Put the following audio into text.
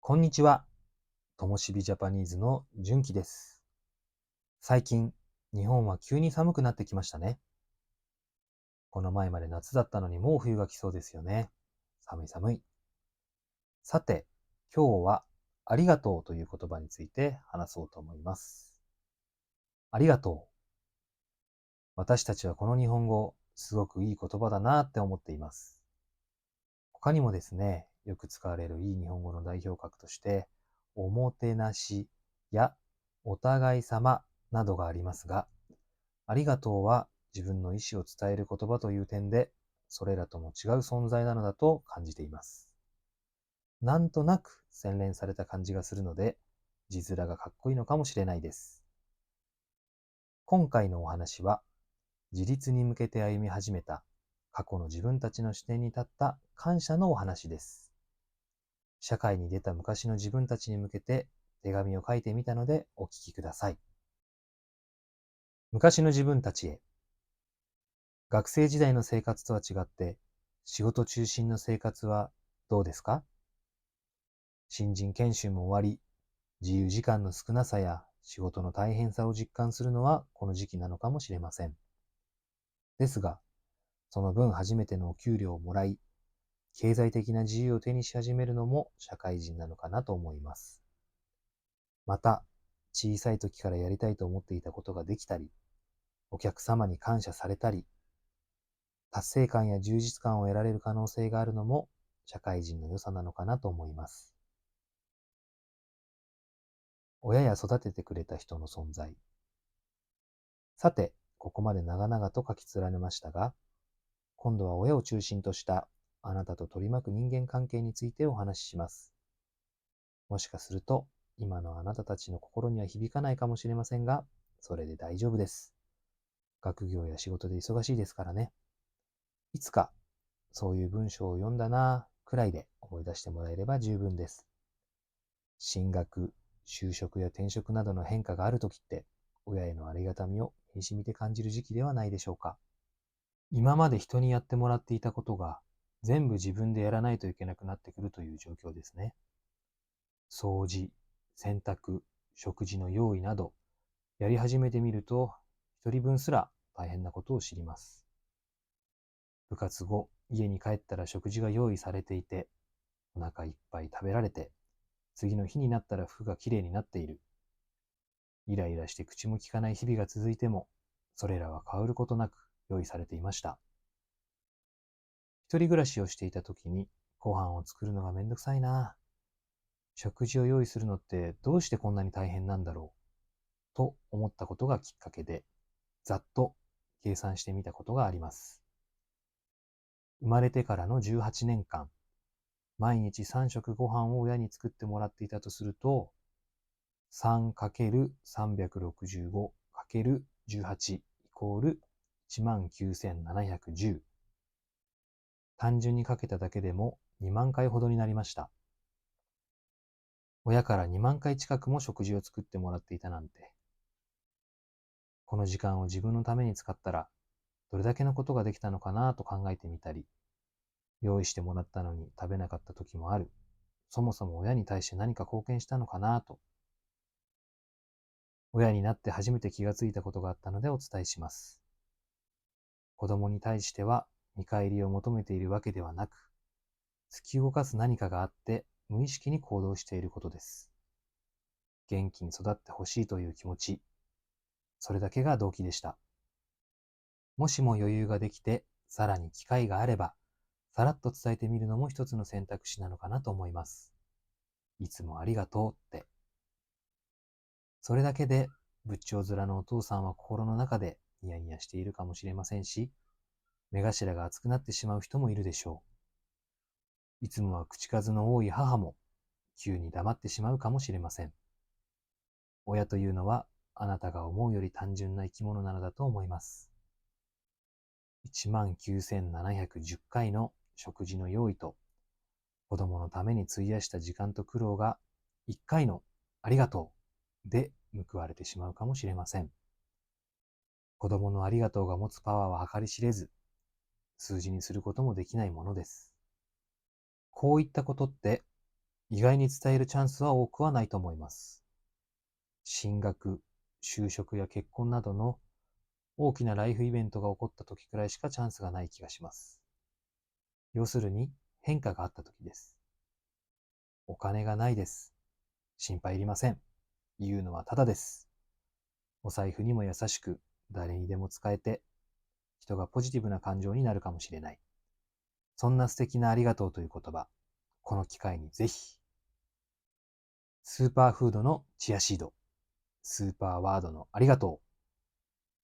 こんにちは。ともしびジャパニーズのじゅんきです。最近、日本は急に寒くなってきましたね。この前まで夏だったのにもう冬が来そうですよね。寒い寒い。さて、今日はありがとうという言葉について話そうと思います。ありがとう。私たちはこの日本語、すごくいい言葉だなって思っています。他にもですね、よく使われるいい日本語の代表格として、おもてなしやお互い様などがありますが、ありがとうは自分の意思を伝える言葉という点で、それらとも違う存在なのだと感じています。なんとなく洗練された感じがするので、字面がかっこいいのかもしれないです。今回のお話は、自立に向けて歩み始めた過去の自分たちの視点に立った感謝のお話です。社会に出た昔の自分たちに向けて手紙を書いてみたのでお聞きください。昔の自分たちへ。学生時代の生活とは違って、仕事中心の生活はどうですか？新人研修も終わり、自由時間の少なさや仕事の大変さを実感するのはこの時期なのかもしれません。ですが、その分初めてのお給料をもらい、経済的な自由を手にし始めるのも社会人なのかなと思います。また、小さい時からやりたいと思っていたことができたり、お客様に感謝されたり、達成感や充実感を得られる可能性があるのも社会人の良さなのかなと思います。親や育ててくれた人の存在。さて、ここまで長々と書き連ねましたが、今度は親を中心としたあなたと取り巻く人間関係についてお話しします。もしかすると、今のあなたたちの心には響かないかもしれませんが、それで大丈夫です。学業や仕事で忙しいですからね。いつか、そういう文章を読んだなぁくらいで思い出してもらえれば十分です。進学、就職や転職などの変化があるときって、親へのありがたみを身に染みて感じる時期ではないでしょうか。今まで人にやってもらっていたことが、全部自分でやらないといけなくなってくるという状況ですね。掃除、洗濯、食事の用意など、やり始めてみると、一人分すら大変なことを知ります。部活後、家に帰ったら食事が用意されていて、お腹いっぱい食べられて、次の日になったら服がきれいになっている。イライラして口も利かない日々が続いても、それらは変わることなく用意されていました。一人暮らしをしていた時に、ご飯を作るのがめんどくさいな。食事を用意するのってどうしてこんなに大変なんだろう。と思ったことがきっかけで、ざっと計算してみたことがあります。生まれてからの18年間、毎日3食ご飯を親に作ってもらっていたとすると、3×365×18 イコール19,710。単純にかけただけでも2万回ほどになりました。親から2万回近くも食事を作ってもらっていたなんて。この時間を自分のために使ったら、どれだけのことができたのかなと考えてみたり、用意してもらったのに食べなかった時もある。そもそも親に対して何か貢献したのかなと、親になって初めて気がついたことがあったのでお伝えします。子供に対しては見返りを求めているわけではなく、突き動かす何かがあって無意識に行動していることです。元気に育ってほしいという気持ち、それだけが動機でした。もしも余裕ができて、さらに機会があれば、さらっと伝えてみるのも一つの選択肢なのかなと思います。いつもありがとうって。それだけで、仏頂面のお父さんは心の中でニヤニヤしているかもしれませんし、目頭が熱くなってしまう人もいるでしょう。いつもは口数の多い母も、急に黙ってしまうかもしれません。親というのは、あなたが思うより単純な生き物なのだと思います。19,710回の食事の用意と、子供のために費やした時間と苦労が、1回のありがとうで報われてしまうかもしれません。子供のありがとうが持つパワーは計り知れず、数字にすることもできないものです。こういったことって、意外に伝えるチャンスは多くはないと思います。進学、就職や結婚などの大きなライフイベントが起こった時くらいしかチャンスがない気がします。要するに変化があった時です。お金がないです。心配いりません。言うのはただです。お財布にも優しく、誰にでも使えて、人がポジティブな感情になるかもしれない。そんな素敵なありがとうという言葉、この機会にぜひ。スーパーフードのチアシード、スーパーワードのありがとう。